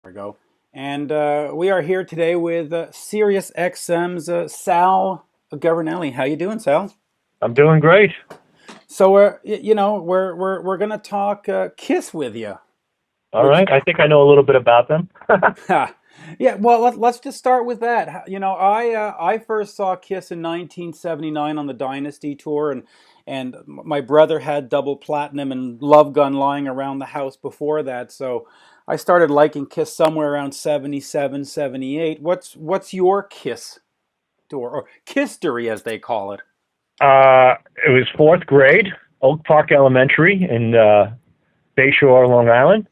We go. And we are here today with SiriusXM's Sal Governale. How you doing, Sal? I'm doing great. So we're gonna talk Kiss with you, All which right. I think I know a little bit about them. yeah. Well, let's just start with that. I first saw Kiss in 1979 on the Dynasty tour, and my brother had double platinum and Love Gun lying around the house before that. So I started liking Kiss somewhere around 77, 78. What's your Kiss tour or Kisstory as they call it? It was fourth grade, Oak Park Elementary in Bayshore, Long Island.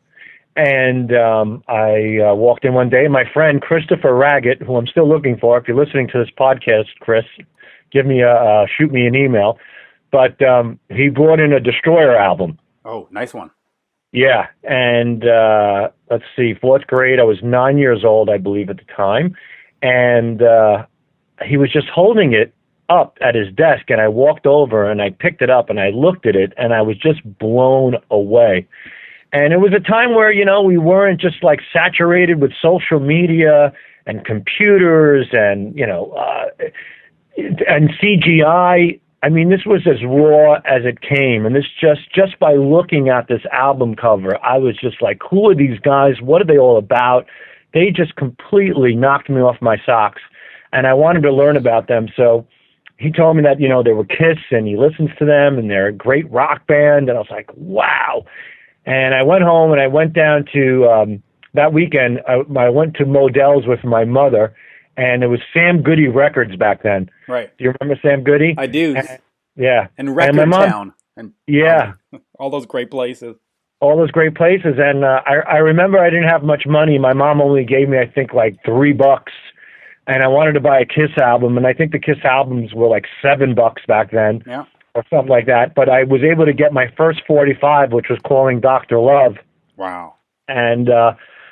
And I walked in one day. My friend Christopher Raggett, who I'm still looking for, if you're listening to this podcast, Chris, shoot me an email. But he brought in a Destroyer album. Oh, nice one. Yeah, and let's see, fourth grade. I was 9 years old, I believe, at the time, and he was just holding it up at his desk, and I walked over and I picked it up and I looked at it, and I was just blown away. And it was a time where, we weren't just like saturated with social media and computers and, and CGI. I mean, this was as raw as it came. And this just by looking at this album cover, I was just like, who are these guys? What are they all about? They just completely knocked me off my socks. And I wanted to learn about them. So he told me that, they were Kiss and he listens to them and they're a great rock band. And I was like, wow. And I went home and I went down to, that weekend, I went to Modell's with my mother, and it was Sam Goody Records back then. Right. Do you remember Sam Goody? I do. Yeah. And Record Town. And yeah. All those great places. All those great places. And I remember I didn't have much money. My mom only gave me, I think, like $3. And I wanted to buy a Kiss album, and I think the Kiss albums were like $7 back then. Yeah. Or something like that. But I was able to get my first 45, which was Calling Dr. Love. Wow. And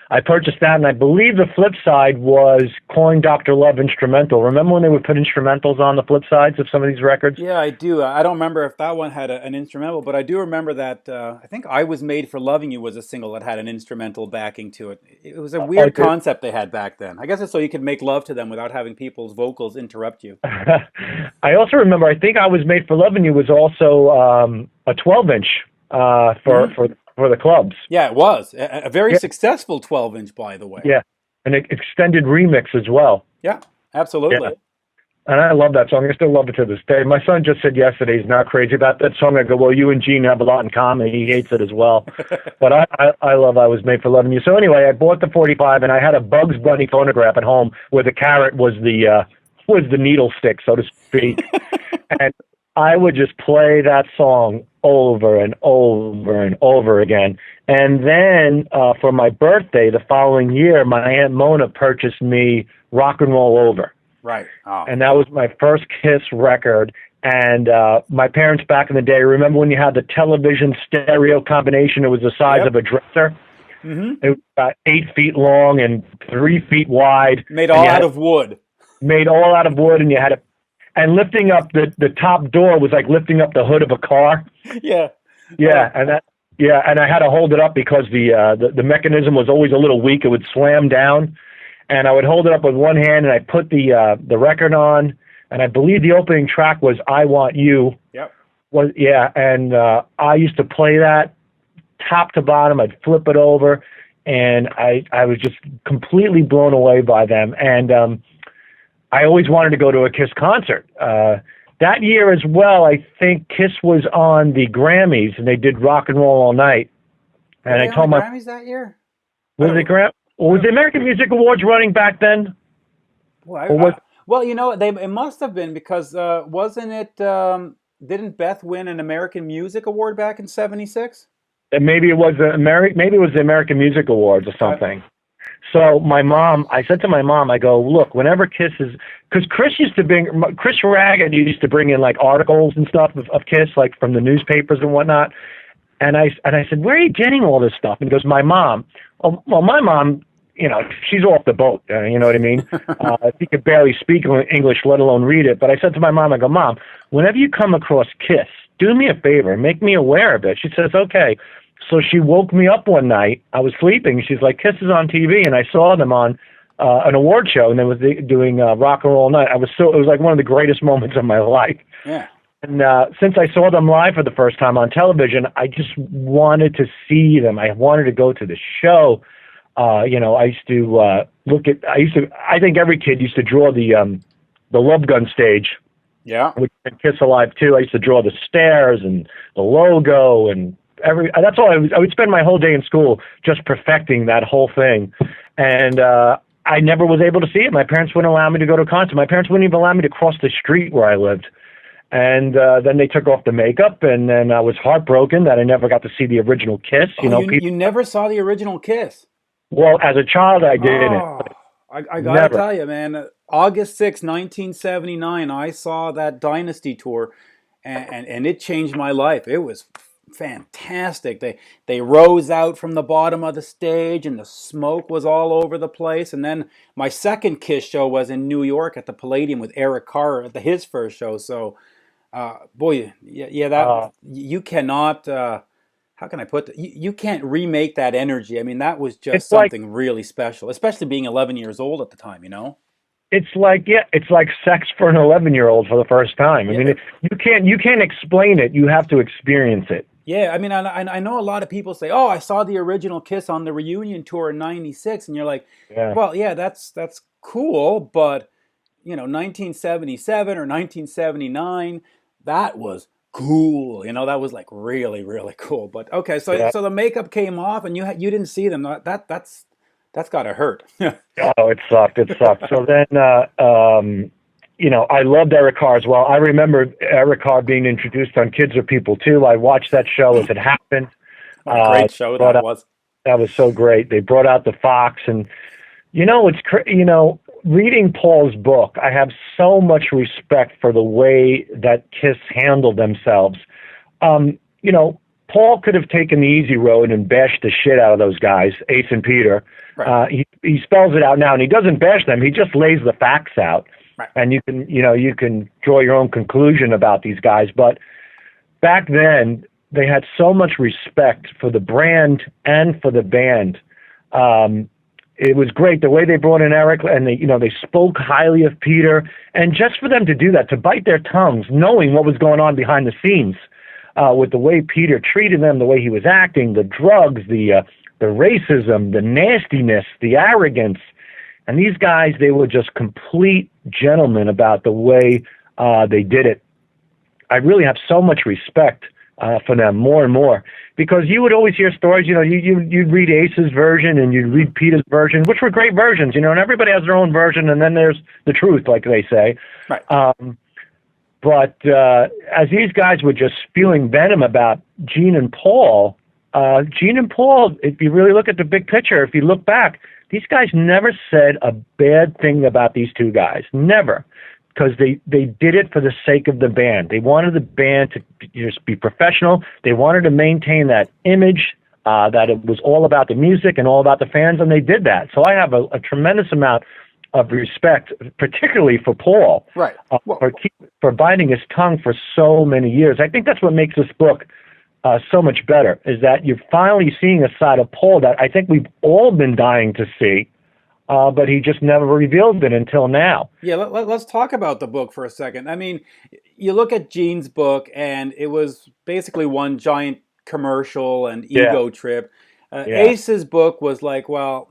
I purchased that, and I believe the flip side was Calling Dr. Love instrumental. Remember when they would put instrumentals on the flip sides of some of these records? Yeah, I do. I don't remember if that one had an instrumental, but I do remember that I think I Was Made for Loving You was a single that had an instrumental backing to it. It was a weird concept they had back then. I guess it's so you could make love to them without having people's vocals interrupt you. I also remember, I think I Was Made for Loving You was also a 12-inch for the clubs. Yeah, it was. A very successful 12-inch, by the way. Yeah, an extended remix as well. Yeah, absolutely. Yeah. And I love that song. I still love it to this day. My son just said yesterday he's not crazy about that song. I go, well, you and Gene have a lot in common. He hates it as well. But I love I Was Made for Loving You. So anyway, I bought the 45, and I had a Bugs Bunny phonograph at home where the carrot was the needle stick, so to speak. And I would just play that song over and over and over again. And then for my birthday the following year, my Aunt Mona purchased me Rock and Roll Over. Right. Oh. And that was my first Kiss record. And my parents back in the day, remember when you had the television stereo combination? It was the size of a dresser. Mm-hmm. It was about 8 feet long and 3 feet wide. Made all out of wood. Made all out of wood, and you had to... And lifting up the top door was like lifting up the hood of a car. Yeah. Yeah, and I had to hold it up because the mechanism was always a little weak. It would slam down, and I would hold it up with one hand, and I put the record on, and I believe the opening track was "I Want You." Yep. And I used to play that top to bottom. I'd flip it over, and I was just completely blown away by them. And I always wanted to go to a Kiss concert. That year as well, I think Kiss was on the Grammys, and they did Rock and Roll All Night. And I told my Grammys that year. Was the American Music Awards running back then? Well, it must have been because wasn't it? Didn't Beth win an American Music Award back in '76? Maybe it was the American Music Awards or something. So I said to my mom, I go, look, whenever Kiss is, because Chris Raggett used to bring in like articles and stuff of Kiss, like from the newspapers and whatnot. And I said, where are you getting all this stuff? And he goes, my mom. Oh, well, my mom, she's off the boat. You know what I mean? She could barely speak English, let alone read it. But I said to my mom, I go, Mom, whenever you come across Kiss, do me a favor, make me aware of it. She says, okay. So she woke me up one night. I was sleeping. She's like, Kiss is on TV, and I saw them on an award show, and they was doing Rock and Roll Night. It was like one of the greatest moments of my life. Yeah. And since I saw them live for the first time on television, I just wanted to see them. I wanted to go to the show. I used to I think every kid used to draw the Love Gun stage. Yeah. Which Kiss Alive too. I used to draw the stairs and the logo and that's all I would spend my whole day in school just perfecting that whole thing. And I never was able to see it. My parents wouldn't allow me to go to a concert. My parents wouldn't even allow me to cross the street where I lived. And then they took off the makeup, and then I was heartbroken that I never got to see the original Kiss. You never saw the original Kiss? Well, as a child, I didn't. Oh, I got to tell you, man, August 6, 1979, I saw that Dynasty tour, and it changed my life. It was fantastic. They rose out from the bottom of the stage, and the smoke was all over the place. And then my second Kiss show was in New York at the Palladium with Eric Carr at his first show. So, you cannot. How can I put that? You can't remake that energy. I mean, that was just something really special, especially being 11 years old at the time. It's like sex for an 11-year-old for the first time. I mean, you can't explain it. You have to experience it. Yeah, I mean, I know a lot of people say, "Oh, I saw the original Kiss on the reunion tour in '96," and you're like, "Well, yeah, that's cool, but 1977 or 1979, that was cool. That was like really, really cool." But okay, so the makeup came off, and you didn't see them. That's gotta hurt. Oh, it sucked. So then, I loved Eric Carr as well. I remember Eric Carr being introduced on Kids Are People too. I watched that show as it happened. What a great show that was. That was so great. They brought out the Fox, and reading Paul's book, I have so much respect for the way that Kiss handled themselves. Paul could have taken the easy road and bashed the shit out of those guys, Ace and Peter. Right. He spells it out now, and he doesn't bash them. He just lays the facts out. Right. And you can draw your own conclusion about these guys. But back then, they had so much respect for the brand and for the band. It was great the way they brought in Eric, and they spoke highly of Peter. And just for them to do that, to bite their tongues, knowing what was going on behind the scenes, with the way Peter treated them, the way he was acting, the drugs, the racism, the nastiness, the arrogance. And these guys, they were just complete gentlemen about the way they did it. I really have so much respect for them, more and more, because you would always hear stories. You'd read Ace's version and you'd read Peter's version, which were great versions. And everybody has their own version, and then there's the truth, like they say. Right. But as these guys were just spewing venom about Gene and Paul, if you really look at the big picture, if you look back, these guys never said a bad thing about these two guys. Never. Because they did it for the sake of the band. They wanted the band to just be professional. They wanted to maintain that image, that it was all about the music and all about the fans, and they did that. So I have a tremendous amount of respect, particularly for Paul, right? For biting his tongue for so many years. I think that's what makes this book so much better, is that you're finally seeing a side of Paul that I think we've all been dying to see, but he just never revealed it until now. Yeah, let's talk about the book for a second. I mean, you look at Gene's book, and it was basically one giant commercial and ego trip. Ace's book was like, well,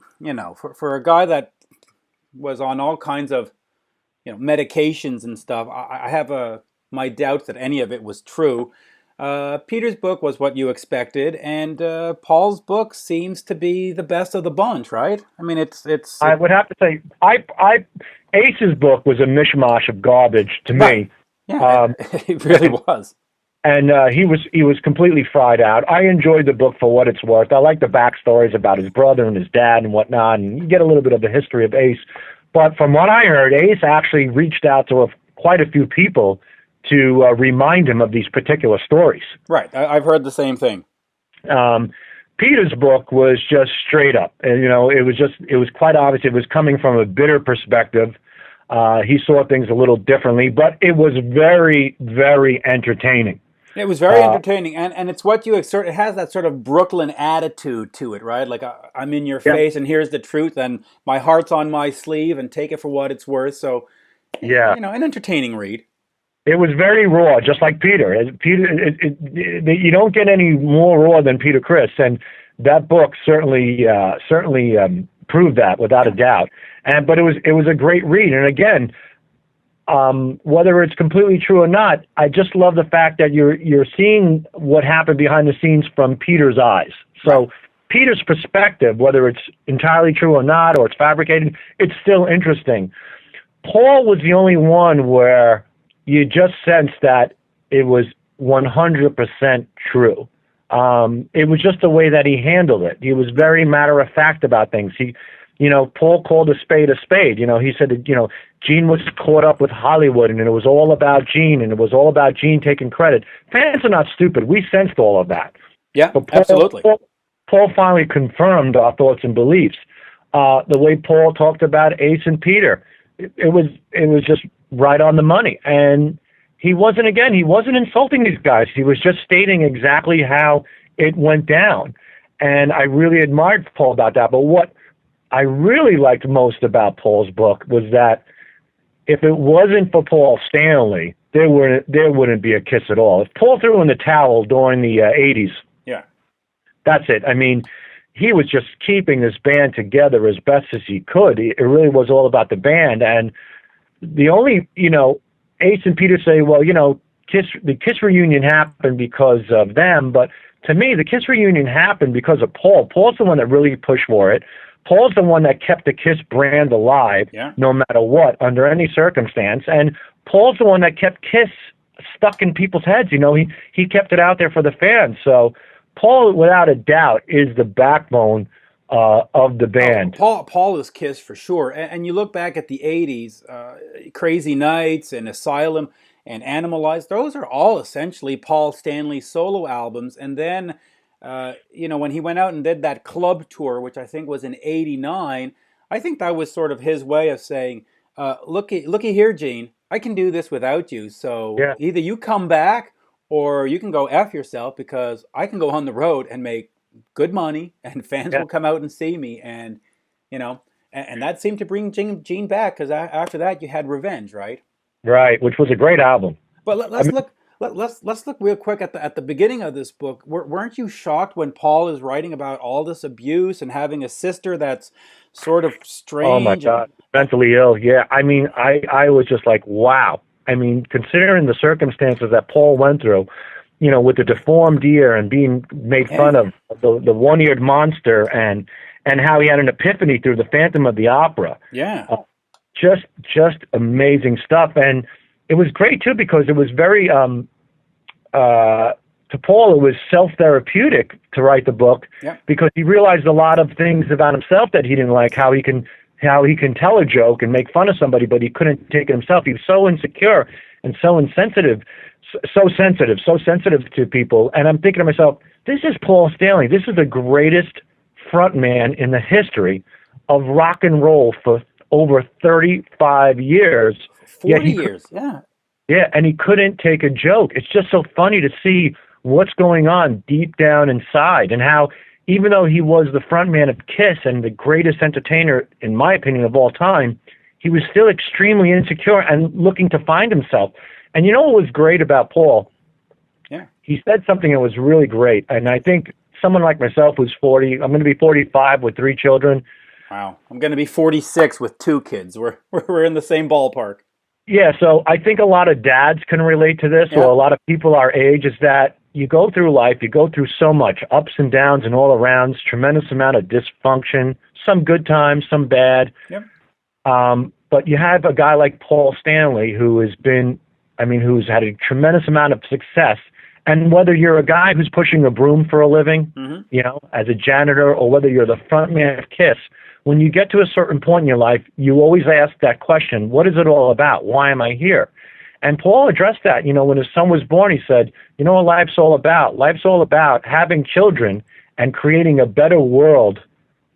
for a guy that was on all kinds of medications and stuff, I have my doubts that any of it was true. Peter's book was what you expected, and Paul's book seems to be the best of the bunch, right? I mean, it's. I would have to say, Ace's book was a mishmash of garbage to me. Yeah, it really was. And he was completely fried out. I enjoyed the book for what it's worth. I like the backstories about his brother and his dad and whatnot, and you get a little bit of the history of Ace. But from what I heard, Ace actually reached out to quite a few people to remind him of these particular stories. Right. I've heard the same thing. Peter's book was just straight up. And, it was quite obvious. It was coming from a bitter perspective. He saw things a little differently, but it was very, very entertaining. It was very entertaining, and it's what you exert. It has that sort of Brooklyn attitude to it, right? Like I'm in your Yeah, face, and here's the truth, and my heart's on my sleeve, and take it for what it's worth. So, yeah. an entertaining read. It was very raw, just like Peter. You don't get any more raw than Peter Criss, and that book certainly proved that without a doubt. But it was a great read, and again, whether it's completely true or not, I just love the fact that you're seeing what happened behind the scenes from Peter's eyes. So Peter's perspective, whether it's entirely true or not, or it's fabricated, it's still interesting. Paul was the only one where you just sensed that it was 100% true. It was just the way that he handled it. He was very matter of fact about things. Paul called a spade a spade. He said that, Gene was caught up with Hollywood, and it was all about Gene, and it was all about Gene taking credit. Fans are not stupid. We sensed all of that. Yeah, but absolutely. Paul finally confirmed our thoughts and beliefs. The way Paul talked about Ace and Peter, it was just right on the money. And he wasn't insulting these guys. He was just stating exactly how it went down. And I really admired Paul about that. But what I really liked most about Paul's book was that if it wasn't for Paul Stanley, there wouldn't be a Kiss at all. If Paul threw in the towel during the 80s, yeah, that's it. I mean, he was just keeping this band together as best as he could. It really was all about the band. And the only, Ace and Peter say, well, the Kiss reunion happened because of them. But to me, the Kiss reunion happened because of Paul. Paul's the one that really pushed for it. Paul's the one that kept the Kiss brand alive, no matter what, under any circumstance. And Paul's the one that kept Kiss stuck in people's heads. He kept it out there for the fans. So Paul, without a doubt, is the backbone of the band. Paul is Kiss for sure. And you look back at the 80s, Crazy Nights and Asylum and Animalized, those are all essentially Paul Stanley solo albums. And then, when he went out and did that club tour, which I think was in '89, I think that was sort of his way of saying, looky here, Gene, I can do this without you. So either you come back or you can go F yourself, because I can go on the road and make good money and fans will come out and see me. And, and that seemed to bring Gene back, because after that you had Revenge, right? Right, which was a great album. But let's look real quick at the beginning of this book. Weren't you shocked when Paul is writing about all this abuse and having a sister that's sort of strange? Oh my God, mentally ill. Yeah, I mean, I was just like, wow. I mean, considering the circumstances that Paul went through, with the deformed ear and being made fun of, the one-eared monster, and how he had an epiphany through the Phantom of the Opera. Yeah. Just amazing stuff. And it was great too, because it was very, to Paul, it was self-therapeutic to write the book, because he realized a lot of things about himself that he didn't like, how he can tell a joke and make fun of somebody, but he couldn't take it himself. He was so insecure and so insensitive, so sensitive to people. And I'm thinking to myself, this is Paul Stanley. This is the greatest frontman in the history of rock and roll for over 35 years. 40 years, yeah. Yeah, and he couldn't take a joke. It's just so funny to see what's going on deep down inside, and how, even though he was the frontman of Kiss and the greatest entertainer, in my opinion, of all time, he was still extremely insecure and looking to find himself. And you know what was great about Paul? Yeah. He said something that was really great, and I think someone like myself who's 40, I'm going to be 45 with 3 children. Wow. I'm going to be 46 with 2 kids. We're in the same ballpark. Yeah, so I think a lot of dads can relate to this, or a lot of people our age, is that you go through life, you go through so much ups and downs and all arounds, tremendous amount of dysfunction, some good times, some bad. Yep. But you have a guy like Paul Stanley who's had a tremendous amount of success. And whether you're a guy who's pushing a broom for a living, as a janitor, or whether you're the front man of Kiss, when you get to a certain point in your life, you always ask that question, what is it all about? Why am I here? And Paul addressed that. When his son was born, he said, you know what life's all about? Life's all about having children and creating a better world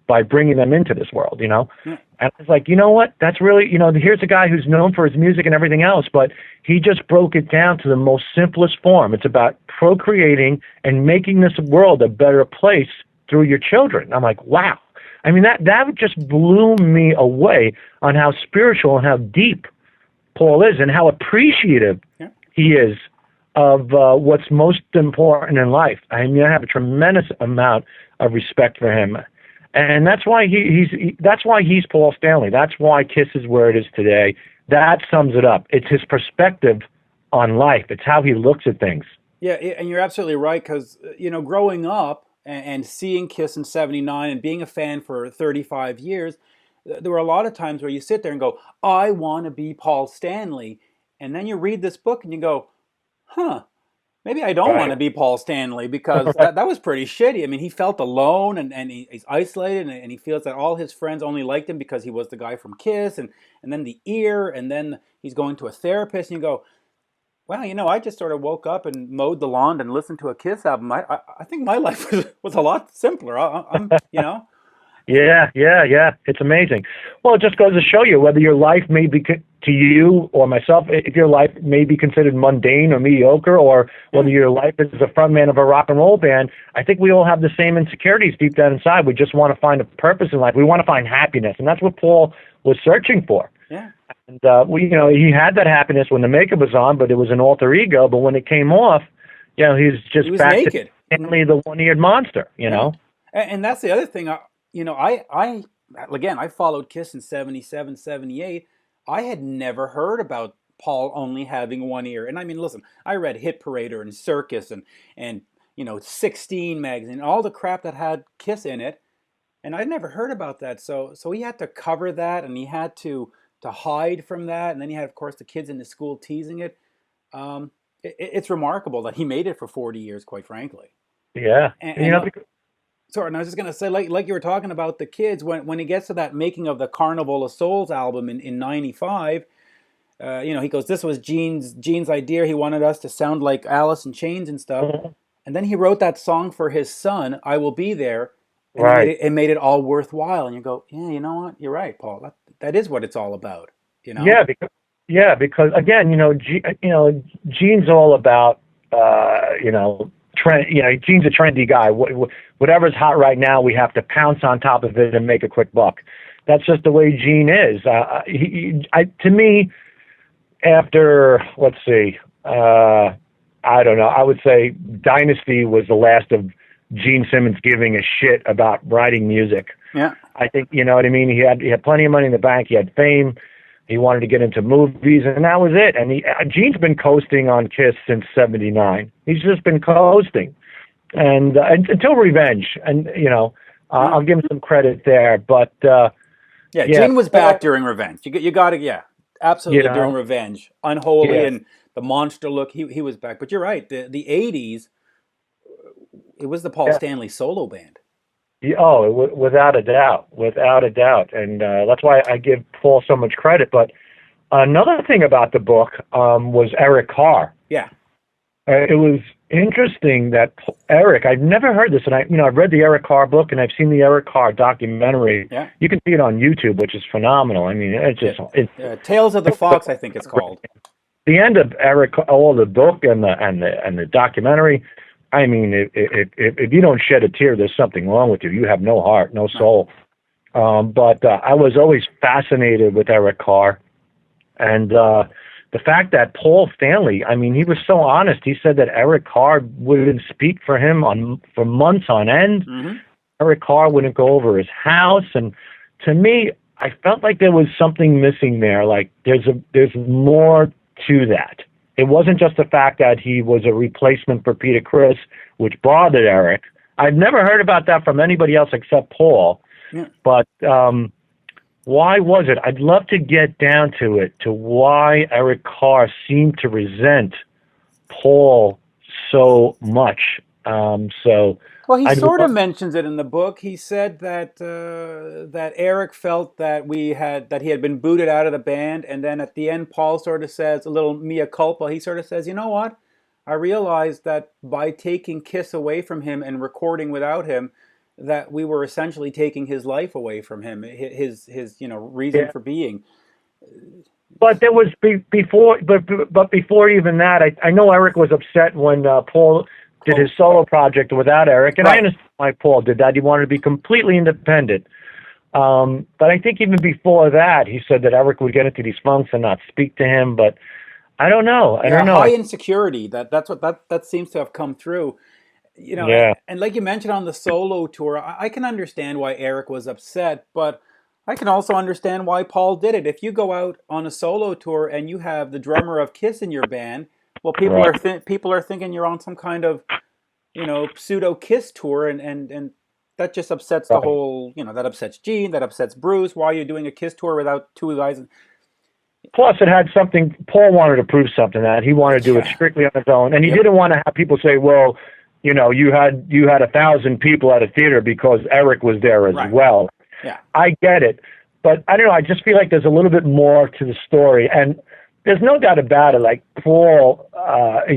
by bringing them into this world, you know? Yeah. And I was like, you know what? That's really, you know, here's a guy who's known for his music and everything else, but he just broke it down to the most simplest form. It's about procreating and making this world a better place through your children. I'm like, wow. I mean, that just blew me away on how spiritual and how deep Paul is and how appreciative he is of what's most important in life. I mean, I have a tremendous amount of respect for him. And that's why that's why he's Paul Stanley. That's why Kiss is where it is today. That sums it up. It's his perspective on life. It's how he looks at things. Yeah, and you're absolutely right, because, you know, growing up and seeing Kiss in '79 and being a fan for 35 years, there were a lot of times where you sit there and go, I want to be Paul Stanley. And then you read this book and you go, huh, maybe I don't want to be Paul Stanley, because that was pretty shitty. I mean, he felt alone and he's isolated, and he feels that all his friends only liked him because he was the guy from Kiss, and then the ear, and then he's going to a therapist, and you go, well, you know, I just sort of woke up and mowed the lawn and listened to a Kiss album. I think my life was a lot simpler. I'm you know. Yeah. It's amazing. Well, it just goes to show you whether your life may be, to you or myself, if your life may be considered mundane or mediocre, or whether your life is a frontman of a rock and roll band. I think we all have the same insecurities deep down inside. We just want to find a purpose in life. We want to find happiness, and that's what Paul was searching for. Yeah. And you know, he had that happiness when the makeup was on, but it was an alter ego. But when it came off, you know, he was back naked. to Stanley, the one-eared monster. You know, and that's the other thing. You know, I followed Kiss in '77, '78. I had never heard about Paul only having one ear. And I mean, listen, I read Hit Parader and Circus and you know, 16 magazine, all the crap that had Kiss in it, and I'd never heard about that. So he had to cover that, and he had to hide from that, and then he had, of course, the kids in the school teasing it. It's remarkable that he made it for 40 years, quite frankly. Yeah. And you know, sorry, and I was just gonna say, like you were talking about the kids, when he gets to that making of the Carnival of Souls album in '95, you know, he goes, "This was Gene's idea. He wanted us to sound like Alice in Chains and stuff." Mm-hmm. And then he wrote that song for his son, "I Will Be There," and it made it all worthwhile. And you go, "Yeah, you know what? You're right, Paul. That is what it's all about." You know? Yeah, because again, you know, Gene's all about, you know. Trend, you know, Gene's a trendy guy. Whatever's hot right now, we have to pounce on top of it and make a quick buck. That's just the way Gene is. To me, after, let's see, I don't know, I would say Dynasty was the last of Gene Simmons giving a shit about writing music. Yeah. I think, you know what I mean? He had plenty of money in the bank. He had fame. He wanted to get into movies, and that was it. And Gene's been coasting on Kiss since '79. He's just been coasting, and until Revenge. And you know, I'll give him some credit there. But Gene was back during Revenge. You got to, absolutely, during Revenge, Unholy and the monster look. He was back. But you're right. The '80s, it was the Paul Stanley solo band. Oh, without a doubt, and that's why I give Paul so much credit. But another thing about the book was Eric Carr. Yeah, it was interesting that Eric. I've never heard this, and I've read the Eric Carr book, and I've seen the Eric Carr documentary. Yeah, you can see it on YouTube, which is phenomenal. I mean, it's just Tales of the Fox, I think it's called. The end of Eric, all the book and the documentary. I mean, if you don't shed a tear, there's something wrong with you. You have no heart, no soul. But I was always fascinated with Eric Carr. And the fact that Paul Stanley, I mean, he was so honest. He said that Eric Carr wouldn't speak for him for months on end. Mm-hmm. Eric Carr wouldn't go over his house. And to me, I felt like there was something missing there. Like there's more to that. It wasn't just the fact that he was a replacement for Peter Criss, which bothered Eric. I've never heard about that from anybody else except Paul. Yeah. But why was it? I'd love to get down to it, to why Eric Carr seemed to resent Paul so much. Well, he sort of mentions it in the book. He said that that Eric felt that he had been booted out of the band, and then at the end, Paul sort of says a little mea culpa. He sort of says, "You know what? I realized that by taking Kiss away from him and recording without him, that we were essentially taking his life away from him, his reason Yeah. for being. But there was before, but before even that, I know Eric was upset when Paul did his solo project without Eric, and I understand why Paul did that. He wanted to be completely independent. But I think even before that, he said that Eric would get into these funks and not speak to him. But I don't know. I don't know. High insecurity. That's what that seems to have come through. Yeah. And like you mentioned on the solo tour, I can understand why Eric was upset, but I can also understand why Paul did it. If you go out on a solo tour and you have the drummer of Kiss in your band, well, people are thinking you're on some kind of pseudo Kiss tour, and that just upsets the whole. That upsets Gene, that upsets Bruce. Why are you doing a Kiss tour without two guys? Plus, it had something. Paul wanted to prove something that he wanted to do it strictly on his own, and he didn't want to have people say, "Well, you had 1,000 people at a theater because Eric was there as well." Yeah, I get it, but I don't know. I just feel like there's a little bit more to the story, and there's no doubt about it. Like Paul, he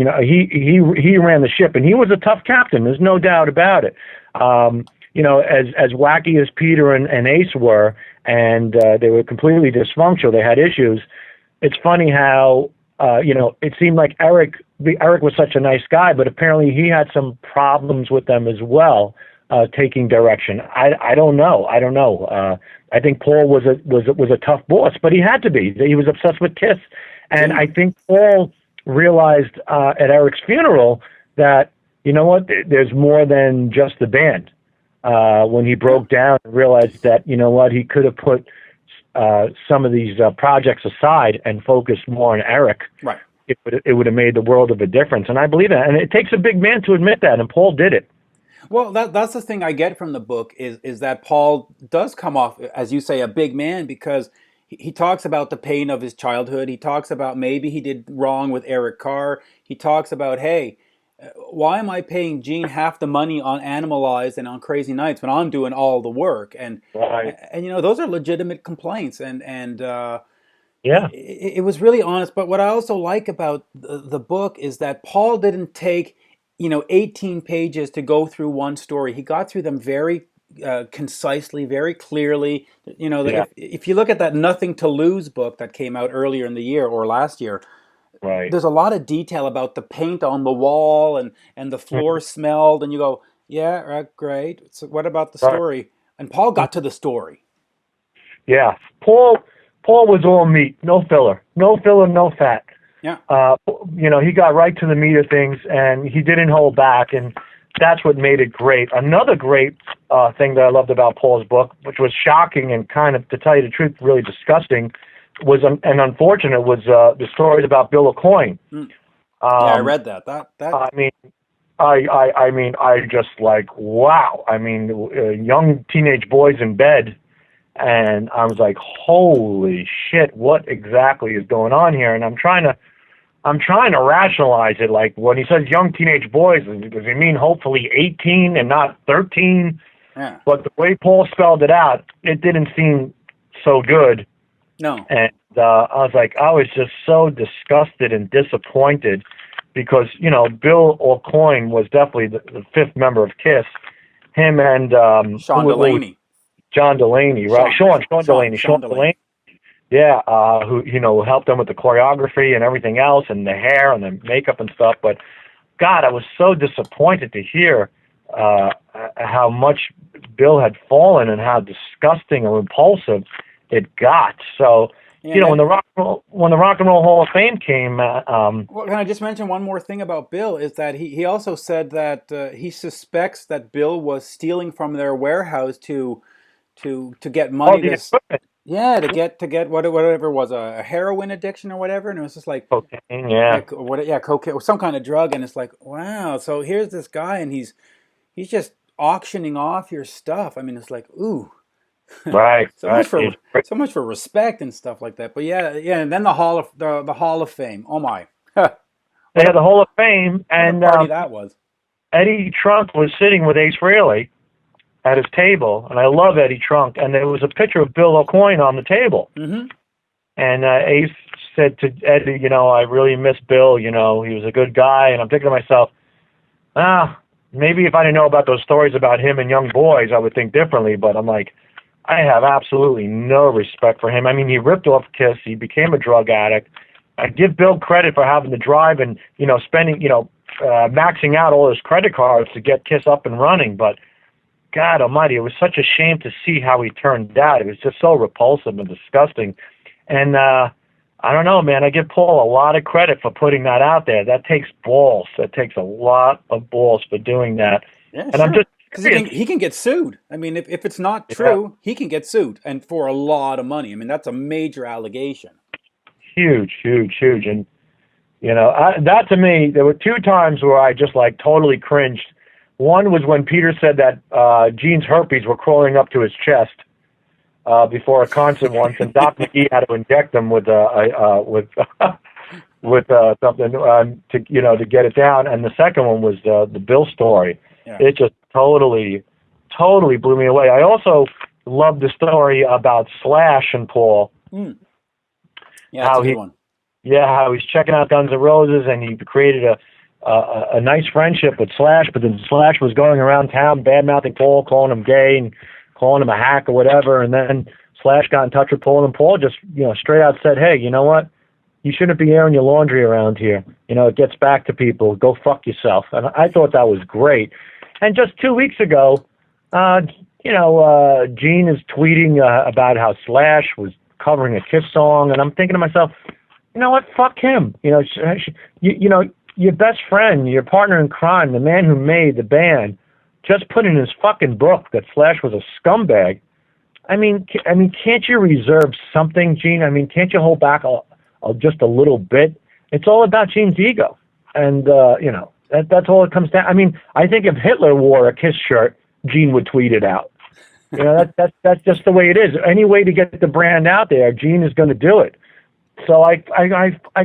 ran the ship, and he was a tough captain. There's no doubt about it. As wacky as Peter and Ace were, and they were completely dysfunctional. They had issues. It's funny how it seemed like Eric was such a nice guy, but apparently he had some problems with them as well, taking direction. I don't know. I think Paul was a tough boss, but he had to be. He was obsessed with Kiss, and I think Paul realized at Eric's funeral that there's more than just the band. When he broke down and realized that he could have put some of these projects aside and focused more on Eric. Right. It would have made the world of a difference, and I believe that. And it takes a big man to admit that, and Paul did it. Well, that's the thing I get from the book is that Paul does come off, as you say, a big man, because he talks about the pain of his childhood. He talks about maybe he did wrong with Eric Carr. He talks about, hey, why am I paying Gene half the money on Animalized and on Crazy Nights when I'm doing all the work? And those are legitimate complaints, and it was really honest. But what I also like about the book is that Paul didn't take 18 pages to go through one story. He got through them very concisely, very clearly. If you look at that Nothing to Lose book that came out earlier in the year or last year, there's a lot of detail about the paint on the wall and the floor smelled, and you go, yeah, great. So what about the story? And Paul got to the story. Yeah, Paul was all meat, no filler, no fat. Yeah. He got right to the meat of things, and he didn't hold back, and that's what made it great. Another great thing that I loved about Paul's book, which was shocking and kind of, to tell you the truth, really disgusting, was and unfortunate, was the stories about Bill Aucoin. I read that. I just like, wow. I mean, young teenage boys in bed, and I was like, holy shit, what exactly is going on here? And I'm trying to rationalize it. Like, when he says young teenage boys, does he mean hopefully 18 and not 13? Yeah. But the way Paul spelled it out, it didn't seem so good. No. And I was just so disgusted and disappointed because, Bill Aucoin was definitely the fifth member of Kiss. Him and Sean Delaney. John Delaney, right? Sean Delaney. Yeah, who helped them with the choreography and everything else, and the hair and the makeup and stuff. But God, I was so disappointed to hear how much Bill had fallen and how disgusting and repulsive it got. So, when the Rock and Roll Hall of Fame came, well, can I just mention one more thing about Bill? Is that he also said that he suspects that Bill was stealing from their warehouse to get money. To get whatever it was, a heroin addiction or whatever, and it was just like cocaine, cocaine or some kind of drug, and it's like, wow. So here's this guy, and he's just auctioning off your stuff. I mean, it's like, ooh, right. so much for respect and stuff like that. But and then the Hall of Fame. Oh my, they had the Hall of Fame, and what a party that was. Eddie Trunk was sitting with Ace Frehley at his table, and I love Eddie Trunk, and there was a picture of Bill Aucoin on the table. Mm-hmm. And Ace said to Eddie, I really miss Bill, he was a good guy, and I'm thinking to myself, maybe if I didn't know about those stories about him and young boys, I would think differently. But I'm like, I have absolutely no respect for him. I mean, he ripped off Kiss. He became a drug addict. I give Bill credit for having the drive and, spending, maxing out all his credit cards to get Kiss up and running. But God almighty, it was such a shame to see how he turned out. It was just so repulsive and disgusting. And I don't know, man. I give Paul a lot of credit for putting that out there. That takes balls. That takes a lot of balls for doing that. Yeah, and sure. I'm just Because he can get sued. I mean, if it's not true, he can get sued, and for a lot of money. I mean, that's a major allegation. Huge. And, that to me, there were two times where I just like totally cringed. One was when Peter said that Gene's herpes were crawling up to his chest before a concert once, and Doc McGee had to inject them with something to get it down. And the second one was the Bill story. Yeah. It just totally blew me away. I also love the story about Slash and Paul. Mm. Yeah, that's a good one. Yeah, how he's checking out Guns N' Roses, and he created a nice friendship with Slash, but then Slash was going around town bad-mouthing Paul, calling him gay and calling him a hack or whatever, and then Slash got in touch with Paul, and Paul just, straight out said, hey, you know what? You shouldn't be airing your laundry around here. It gets back to people. Go fuck yourself. And I thought that was great. And just 2 weeks ago, Gene is tweeting about how Slash was covering a Kiss song, and I'm thinking to myself, you know what? Fuck him. Your best friend, your partner in crime, the man who made the band, just put in his fucking book that Slash was a scumbag. I mean, can't you reserve something, Gene? I mean, can't you hold back just a little bit? It's all about Gene's ego, and that's all it comes down. I mean, I think if Hitler wore a Kiss shirt, Gene would tweet it out. That's just the way it is. Any way to get the brand out there, Gene is going to do it. So I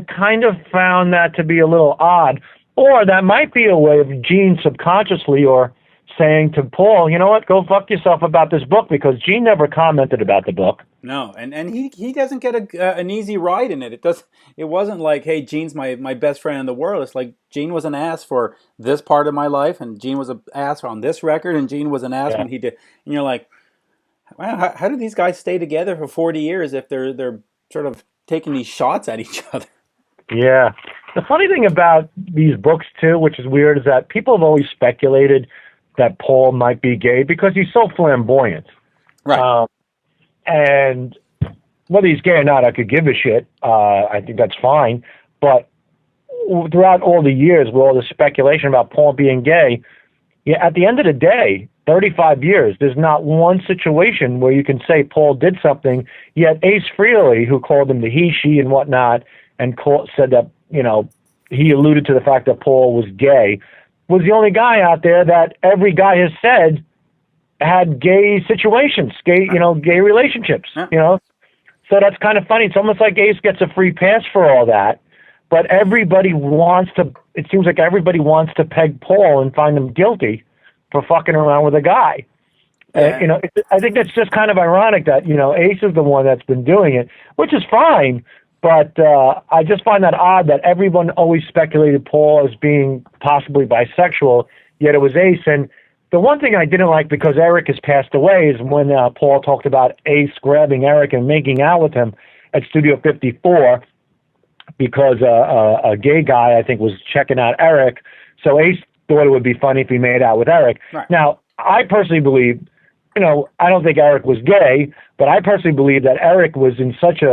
kind of found that to be a little odd, or that might be a way of Gene subconsciously or saying to Paul, you know what, go fuck yourself about this book, because Gene never commented about the book. No, and he doesn't get an easy ride in it. It wasn't like, hey, Gene's my best friend in the world. It's like Gene was an ass for this part of my life, and Gene was an ass on this record, and Gene was an ass when he did. And you're like, wow, how do these guys stay together for 40 years if they're sort of taking these shots at each other? Yeah. The funny thing about these books, too, which is weird, is that people have always speculated that Paul might be gay because he's so flamboyant. Right. And whether he's gay or not, I could give a shit. I think that's fine. But throughout all the years, with all the speculation about Paul being gay, at the end of the day, 35 years, there's not one situation where you can say Paul did something, yet Ace Frehley, who called him the he, she, and whatnot, and said that, he alluded to the fact that Paul was gay, was the only guy out there that every guy has said had gay situations, gay relationships, So that's kind of funny. It's almost like Ace gets a free pass for all that, but it seems like everybody wants to peg Paul and find him guilty for fucking around with a guy. Yeah. I think that's just kind of ironic that, Ace is the one that's been doing it, which is fine. But I just find that odd that everyone always speculated Paul as being possibly bisexual, yet it was Ace. And the one thing I didn't like, because Eric has passed away, is when Paul talked about Ace grabbing Eric and making out with him at Studio 54, because a gay guy, I think, was checking out Eric. So Ace thought it would be funny if he made out with Eric. Right. Now, I personally believe, I don't think Eric was gay, but I personally believe that Eric was in such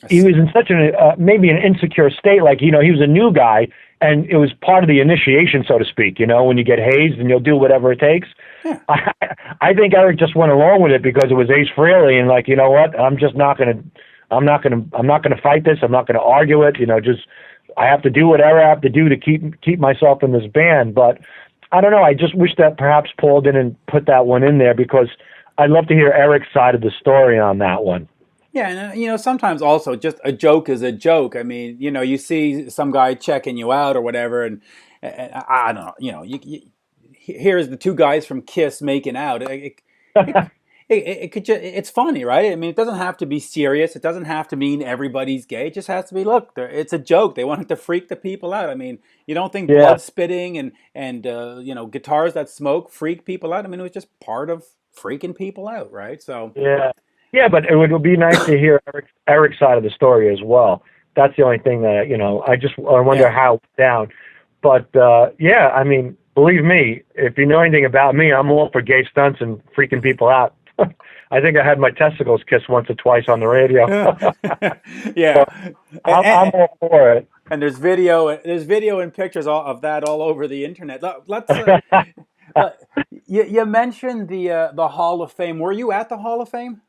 he was in such maybe an insecure state, like, he was a new guy, and it was part of the initiation, so to speak, when you get hazed and you'll do whatever it takes. Yeah. I think Eric just went along with it because it was Ace Frehley, and like, you know what, I'm not gonna fight this. I'm not gonna argue it. I have to do whatever I have to do to keep myself in this band. But I don't know. I just wish that perhaps Paul didn't put that one in there, because I'd love to hear Eric's side of the story on that one. Yeah, and sometimes also just a joke is a joke. I mean, you see some guy checking you out or whatever, and I don't know. Here's the two guys from Kiss making out. It it could just, it's funny, right? I mean, it doesn't have to be serious. It doesn't have to mean everybody's gay. It just has to be, look, it's a joke. They wanted to freak the people out. I mean, you don't think Yeah, blood spitting and guitars that smoke freak people out? I mean, it was just part of freaking people out, right? So yeah, yeah. But it would be nice to hear Eric's side of the story as well. That's the only thing that I wonder yeah. how it's down. But yeah, I mean, believe me, if you know anything about me, I'm all for gay stunts and freaking people out. I think I had my testicles kissed once or twice on the radio. Yeah. So I'm all for it. And there's video and pictures of that all over the internet. Let's you mentioned the Hall of Fame. Were you at the Hall of Fame?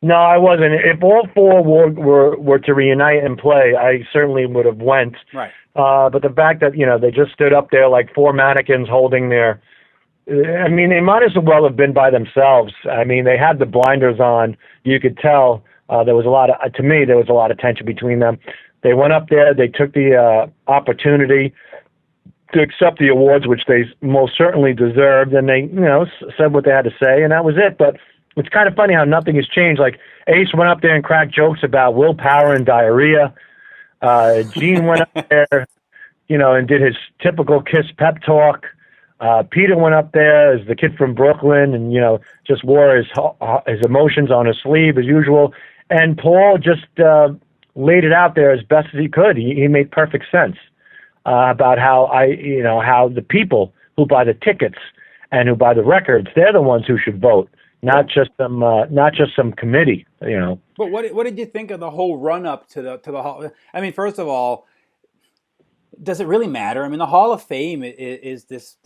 No, I wasn't. If all four were to reunite and play, I certainly would have went. Right. But the fact that they just stood up there like four mannequins holding their, I mean, they might as well have been by themselves. I mean, they had the blinders on. You could tell there was a lot of, to me, there was a lot of tension between them. They went up there. They took the opportunity to accept the awards, which they most certainly deserved, and they, said what they had to say, and that was it. But it's kind of funny how nothing has changed. Like Ace went up there and cracked jokes about willpower and diarrhea. Gene went up there, and did his typical Kiss pep talk. Peter went up there as the kid from Brooklyn, and just wore his emotions on his sleeve as usual. And Paul just laid it out there as best as he could. He made perfect sense about how how the people who buy the tickets and who buy the records, they're the ones who should vote, not just some committee. But what did you think of the whole run up to the Hall? I mean, first of all, does it really matter? I mean, the Hall of Fame is this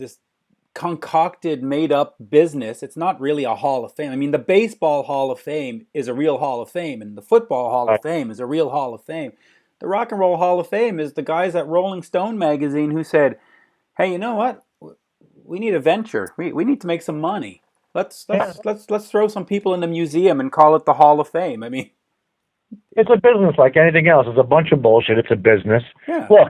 concocted, made up business. It's not really a Hall of Fame. I mean, the Baseball Hall of Fame is a real Hall of Fame, and the Football Hall of Fame is a real Hall of Fame. The Rock and Roll Hall of Fame is the guys at Rolling Stone magazine who said, "Hey, you know what? We need a venture. We need to make some money. Let's throw some people in the museum and call it the Hall of Fame." I mean, it's a business like anything else. It's a bunch of bullshit. It's a business. Yeah. Look,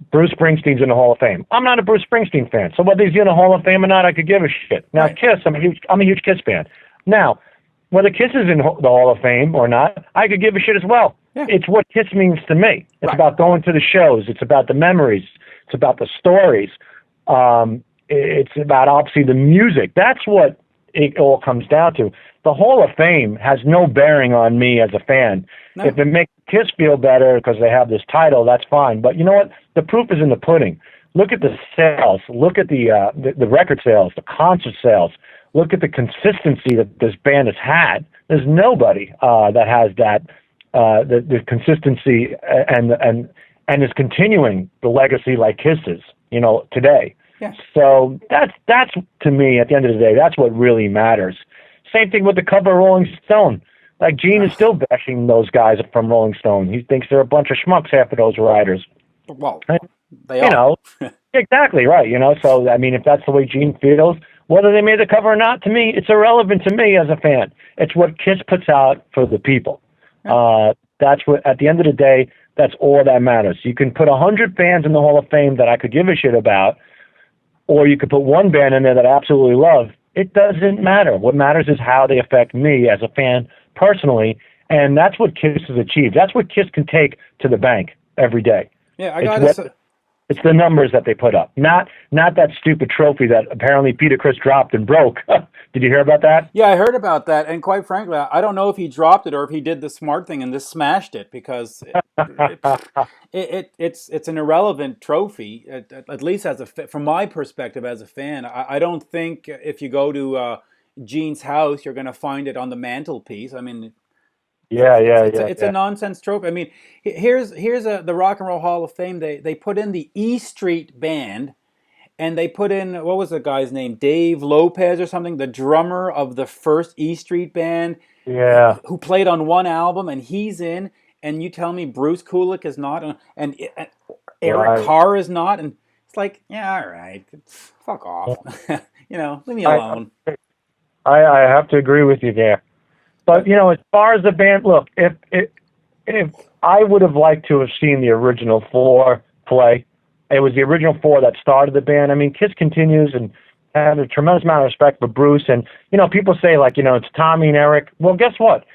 Bruce Springsteen's in the Hall of Fame. I'm not a Bruce Springsteen fan, so whether he's in the Hall of Fame or not, I could give a shit. Now, Right. Kiss, I'm a huge Kiss fan. Now, whether Kiss is in the Hall of Fame or not, I could give a shit as well. Yeah. It's what Kiss means to me. It's Right. about going to the shows. It's about the memories. It's about the stories. It's about, obviously, the music. That's what it all comes down to. The Hall of Fame has no bearing on me as a fan. No. If it makes Kiss feel better because they have this title, that's fine. But you know what? The proof is in the pudding. Look at the sales. Look at the record sales, the concert sales. Look at the consistency that this band has had. There's nobody that has that the consistency and is continuing the legacy like Kiss is, today. Yeah. So that's to me, at the end of the day, that's what really matters. Same thing with the cover of Rolling Stone. Like Gene is still bashing those guys from Rolling Stone. He thinks they're a bunch of schmucks, half of those writers. Well, they are. Exactly right. So I mean, if that's the way Gene feels, whether they made the cover or not, to me, it's irrelevant to me as a fan. It's what Kiss puts out for the people. Yeah. That's what, at the end of the day, that's all that matters. You can put 100 fans in the Hall of Fame that I could give a shit about, or you could put one band in there that I absolutely love. It doesn't matter. What matters is how they affect me as a fan personally, and that's what Kiss has achieved. That's what Kiss can take to the bank every day. Yeah, I got to. It's the numbers that they put up, not that stupid trophy that apparently Peter Criss dropped and broke. Did you hear about that? Yeah, I heard about that, and quite frankly, I don't know if he dropped it or if he did the smart thing and just smashed it, because it's an irrelevant trophy, at least from my perspective as a fan. I don't think if you go to Gene's house, you're going to find it on the mantelpiece. I mean, it's a nonsense trophy. I mean, here's the Rock and Roll Hall of Fame. They put in the E Street Band, and they put in, what was the guy's name, Dave Lopez or something, the drummer of the first E Street Band, who played on one album, and he's in. And you tell me Bruce Kulick is not, and Eric Carr is not, and it's like, yeah, all right, fuck off, leave me alone. I have to agree with you there. But, as far as the band, look, if I would have liked to have seen the original four play, it was the original four that started the band. I mean, Kiss continues, and had a tremendous amount of respect for Bruce. And, people say, like, it's Tommy and Eric. Well, guess what?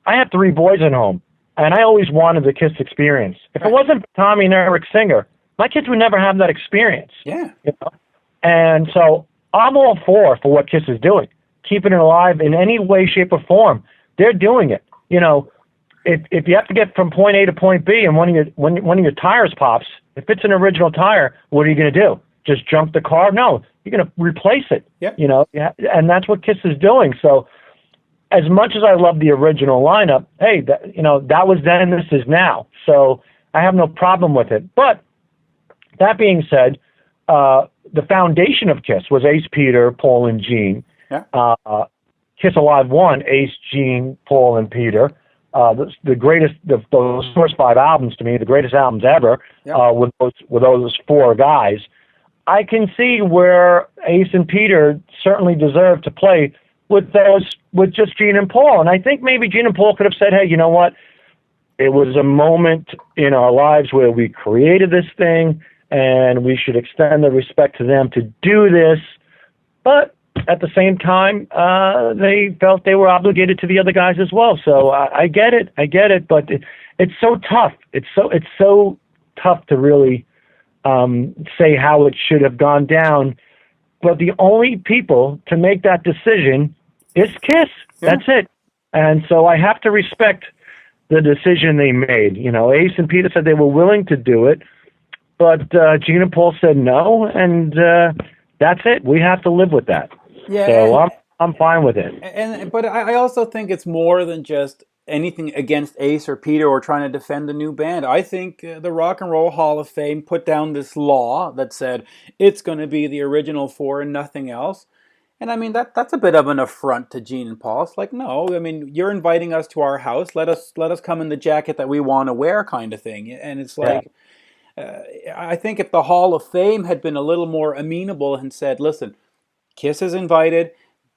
I have 3 boys at home, and I always wanted the Kiss experience. If it wasn't for Tommy and Eric Singer, my kids would never have that experience. Yeah. And so I'm all for what Kiss is doing, keeping it alive in any way, shape, or form. They're doing it. If you have to get from point A to point B and one of your tires pops, if it's an original tire, what are you going to do? Just jump the car? No, you're going to replace it. Yep. And that's what Kiss is doing. So as much as I love the original lineup, hey, that was then, this is now. So I have no problem with it. But that being said, the foundation of Kiss was Ace, Peter, Paul, and Gene. Yeah. Kiss Alive 1, Ace, Gene, Paul, and Peter. The greatest, those first 5 albums to me, the greatest albums ever, with those 4 guys. I can see where Ace and Peter certainly deserve to play with just Gene and Paul. And I think maybe Gene and Paul could have said, hey, you know what? It was a moment in our lives where we created this thing, and we should extend the respect to them to do this. But at the same time, they felt they were obligated to the other guys as well. So I get it, but it's so tough. It's so tough to really say how it should have gone down. But the only people to make that decision is Kiss. Yeah. That's it. And so I have to respect the decision they made. Ace and Peter said they were willing to do it, but Gene and Paul said no, and that's it. We have to live with that. Yeah, so I'm fine with it. But I also think it's more than just anything against Ace or Peter or trying to defend the new band. I think the Rock and Roll Hall of Fame put down this law that said it's going to be the original 4 and nothing else. And I mean that's a bit of an affront to Gene and Paul. It's like, no, I mean, you're inviting us to our house. Let us come in the jacket that we want to wear, kind of thing. And it's like, I think if the Hall of Fame had been a little more amenable and said, listen, Kiss is invited,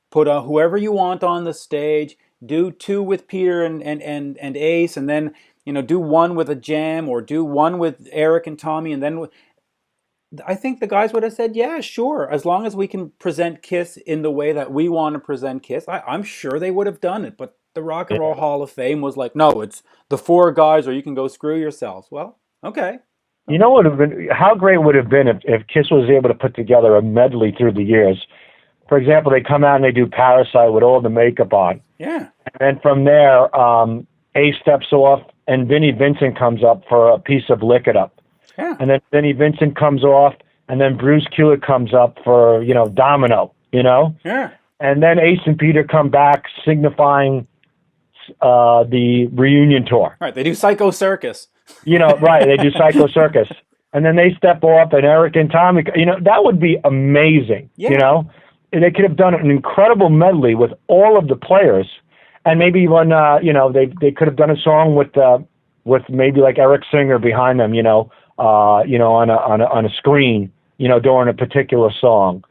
put whoever you want on the stage, do 2 with Peter and Ace, and then do 1 with a jam, or do 1 with Eric and Tommy, and then I think the guys would have said, yeah, sure, as long as we can present Kiss in the way that we want to present Kiss. I'm sure they would have done it, but the Rock and Roll Hall of Fame was like, no, it's the 4 guys or you can go screw yourselves. Well, okay. You know what would have been, how great would it have been if Kiss was able to put together a medley through the years. For example, they come out and they do Parasite with all the makeup on. Yeah. And then from there, Ace steps off and Vinnie Vincent comes up for a piece of Lick It Up. Yeah. And then Vinnie Vincent comes off, and then Bruce Kulick comes up for, Domino, Yeah. And then Ace and Peter come back signifying the reunion tour. Right, they do Psycho Circus. Right, they do Psycho Circus. And then they step off, and Eric and Tommy, that would be amazing, They could have done an incredible medley with all of the players, and maybe when, they could have done a song with maybe like Eric Singer behind them, on a screen, during a particular song.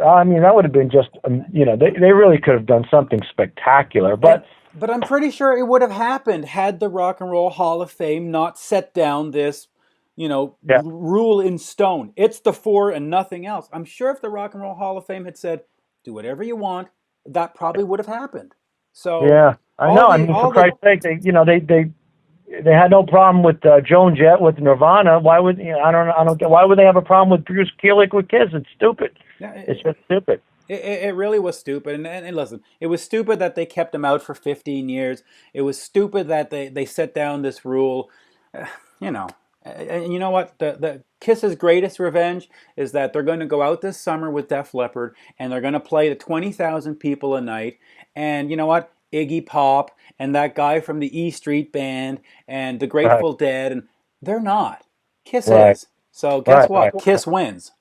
I mean, that would have been just, they really could have done something spectacular. But I'm pretty sure it would have happened had the Rock and Roll Hall of Fame not set down this, rule in stone. It's the 4 and nothing else. I'm sure if the Rock and Roll Hall of Fame had said, do whatever you want, that probably would have happened. So yeah, I know. For Christ's sake, they had no problem with Joan Jett with Nirvana. Why would I don't get why would they have a problem with Bruce Kulick with Kiss? It's stupid. Yeah, it's just stupid. It really was stupid. And listen, it was stupid that they kept him out for 15 years. It was stupid that they set down this rule. And you know what? The Kiss's greatest revenge is that they're going to go out this summer with Def Leppard and they're going to play to 20,000 people a night. And you know what? Iggy Pop and that guy from the E Street Band and the Grateful Dead, and they're not. Kiss is. So guess what? Kiss wins.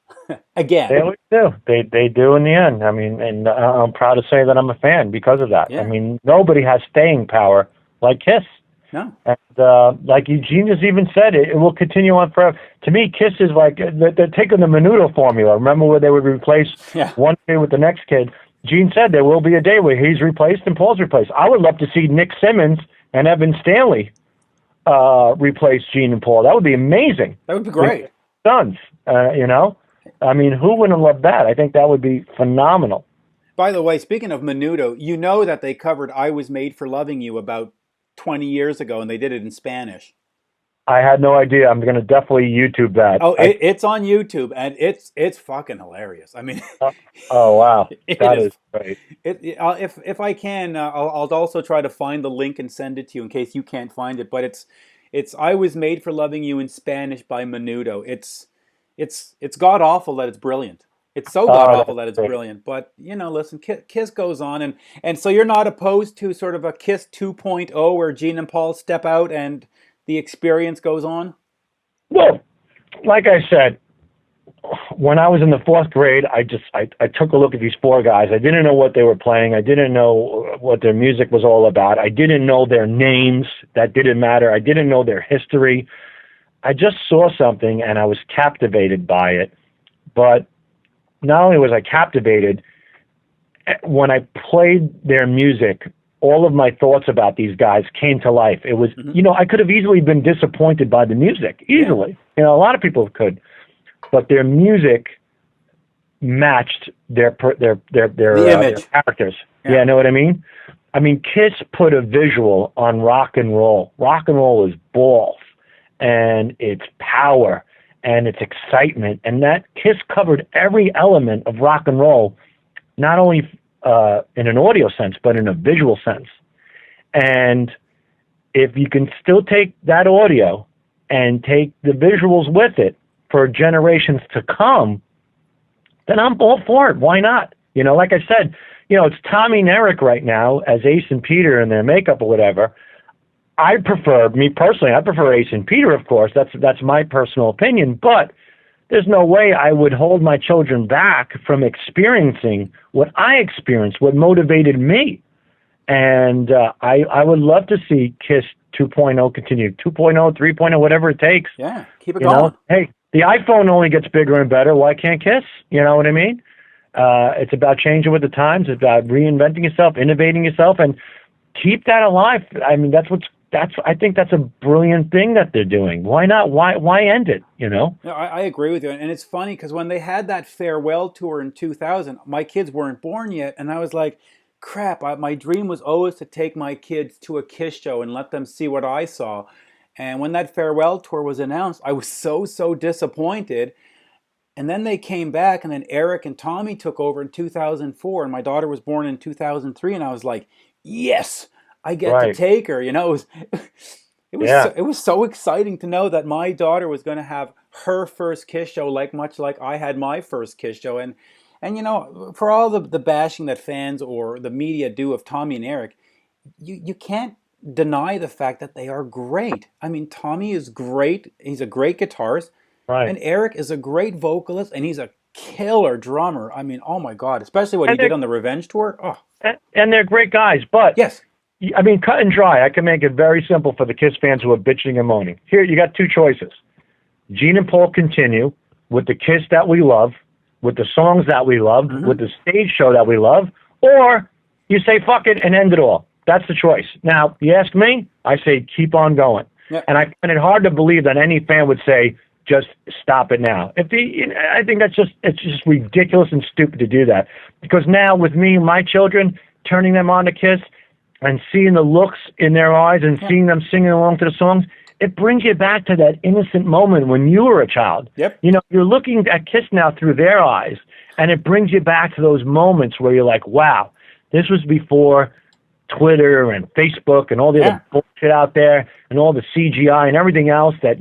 Again. They always do. They do in the end. I mean, and I'm proud to say that I'm a fan because of that. Yeah. I mean, nobody has staying power like Kiss. No. And like Eugene has even said, it will continue on forever. To me, Kiss is like, they're taking the Menudo formula. Remember where they would replace one kid with the next kid? Gene said there will be a day where he's replaced and Paul's replaced. I would love to see Nick Simmons and Evan Stanley replace Gene and Paul. That would be amazing. That would be great. Sons, I mean, who wouldn't love that? I think that would be phenomenal. By the way, speaking of Menudo, you know that they covered "I Was Made for Loving You" about 20 years ago, and they did it in Spanish. I had no idea. I'm going to definitely YouTube that. Oh, it's on YouTube, and it's fucking hilarious. I mean, Uh, oh wow, it that is. is great. If I can, I'll also try to find the link and send it to you in case you can't find it. But it's "I Was Made for Loving You" in Spanish by Menudo. It's god awful that it's brilliant. It's so god Oh, awful that's that it's great. brilliant. But listen, Kiss goes on, and so you're not opposed to sort of a Kiss 2.0 where Gene and Paul step out and the experience goes on. Well, like I said, when I was in the fourth grade, I took a look at these four guys. I didn't know what they were playing. I didn't know what their music was all about. I didn't know their names. That didn't matter. I didn't know their history. I just saw something and I was captivated by it. But not only was I captivated, when I played their music, all of my thoughts about these guys came to life. It was, I could have easily been disappointed by the music, easily. A lot of people could, but their music matched their The image. characters. Yeah. Yeah, know what I mean? I mean, Kiss put a visual on rock and roll. Rock and roll is balls, and it's power, and it's excitement, and that Kiss covered every element of rock and roll, not only in an audio sense, but in a visual sense. And if you can still take that audio and take the visuals with it for generations to come, then I'm all for it. Why not? Like I said, it's Tommy and Eric right now as Ace and Peter in their makeup or whatever. Me personally, I prefer Ace and Peter, of course. That's my personal opinion, but there's no way I would hold my children back from experiencing what I experienced, what motivated me. And I would love to see Kiss 2.0 continue, 2.0, 3.0, whatever it takes. Yeah, keep it going. Hey, the iPhone only gets bigger and better. Why can't Kiss? You know what I mean? It's about changing with the times. It's about reinventing yourself, innovating yourself, and keep that alive. I mean, I think that's a brilliant thing that they're doing. Why not? Why end it? No, I agree with you. And it's funny because when they had that farewell tour in 2000, my kids weren't born yet. And I was like, crap, my dream was always to take my kids to a Kiss show and let them see what I saw. And when that farewell tour was announced, I was so disappointed. And then they came back, and then Eric and Tommy took over in 2004, and my daughter was born in 2003, and I was like, yes, I get to take her. It was so exciting to know that my daughter was going to have her first Kiss show, much like I had my first Kiss show. And for all the bashing that fans or the media do of Tommy and Eric, you can't deny the fact that they are great. I mean, Tommy is great. He's a great guitarist. Right. And Eric is a great vocalist, and he's a killer drummer. I mean, oh my God, especially what he did on the Revenge tour. Oh. And they're great guys, but yes. I mean, cut and dry. I can make it very simple for the Kiss fans who are bitching and moaning. Here, you got two choices. Gene and Paul continue with the Kiss that we love, with the songs that we love, with the stage show that we love, or you say fuck it and end it all. That's the choice. Now, you ask me, I say keep on going. Yep. And I find it hard to believe that any fan would say, just stop it now. I think it's just ridiculous and stupid to do that. Because now with me and my children, turning them on to Kiss and seeing the looks in their eyes and seeing them singing along to the songs, it brings you back to that innocent moment when you were a child. Yep. You're looking at Kiss now through their eyes, and it brings you back to those moments where you're like, wow, this was before Twitter and Facebook and all the other bullshit out there and all the CGI and everything else that,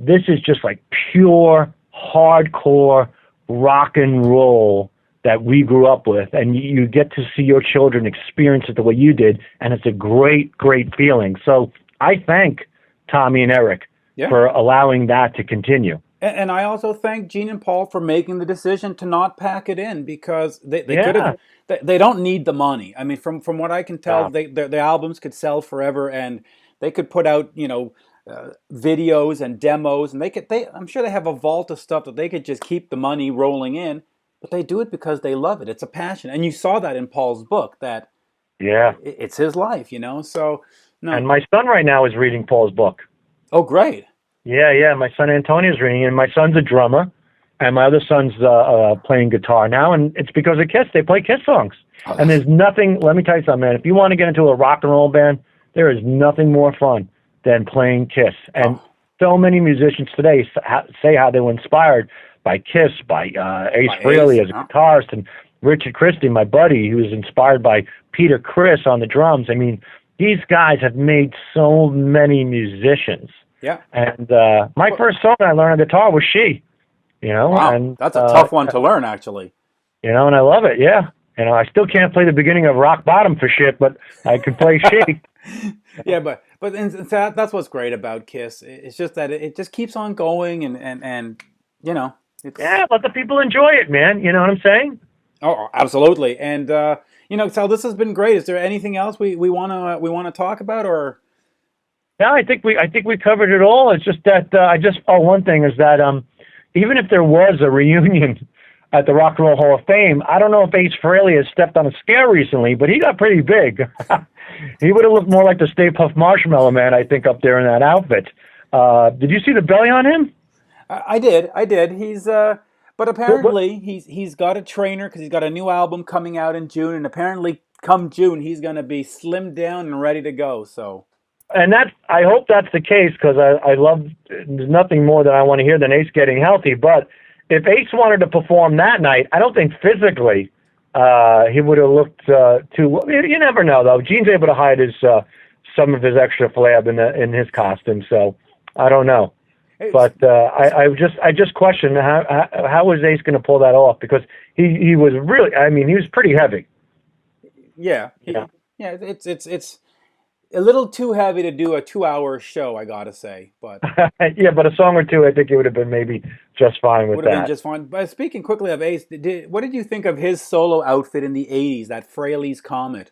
this is just like pure, hardcore rock and roll that we grew up with, and you get to see your children experience it the way you did, and it's a great, great feeling. So I thank Tommy and Eric for allowing that to continue. And I also thank Gene and Paul for making the decision to not pack it in, because they could have. They don't need the money. I mean, from what I can tell, the albums could sell forever, and they could put out videos and demos, and I'm sure they have a vault of stuff that they could just keep the money rolling in. But they do it because they love it. It's a passion, and you saw that in Paul's book. That it's his life, So no. And my son right now is reading Paul's book. Oh, great! Yeah. My son Antonio's reading, and my son's a drummer. and my other son's playing guitar now, and it's because of Kiss. They play Kiss songs. Oh, and there's nothing, let me tell you something, man. If you want to get into a rock and roll band, there is nothing more fun than playing Kiss. And so many musicians today say how they were inspired by Kiss, by Ace Frehley as a guitarist, and Richard Christie, my buddy, who was inspired by Peter Criss on the drums. I mean, these guys have made so many musicians. Yeah. And my first song I learned on guitar was She. You know, wow, and that's a tough one to learn, actually. You know, and I love it. Yeah. You know, I still can't play the beginning of Rock Bottom for shit, but I can play She. Yeah, but that's what's great about Kiss. It's just that it just keeps on going, and you know. Yeah, let the people enjoy it, man. You know what I'm saying? Oh, absolutely. And you know, Sal, this has been great. Is there anything else we want to talk about, or? Yeah, I think we covered it all. It's just that one thing is that even if there was a reunion at the Rock and Roll Hall of Fame, I don't know if Ace Frehley has stepped on a scale recently, but he got pretty big. He would have looked more like the Stay Puft Marshmallow Man, I think, up there in that outfit. Did you see the belly on him? I did. He's but apparently he's got a trainer because he's got a new album coming out in June, and apparently come June he's going to be slimmed down and ready to go. So. And I hope that's the case, because I love, there's nothing more that I want to hear than Ace getting healthy. But if Ace wanted to perform that night, I don't think physically he would have looked too. You never know, though. Gene's able to hide some of his extra flab in his costume, so I don't know. But I just question how was Ace going to pull that off, because he was really, I mean, he was pretty heavy. Yeah. It's a little too heavy to do a 2-hour show, I gotta say. But yeah, but a song or two, I think it would have been maybe just fine with that. Would have been just fine. But speaking quickly of Ace, what did you think of his solo outfit in the '80s, that Frehley's Comet?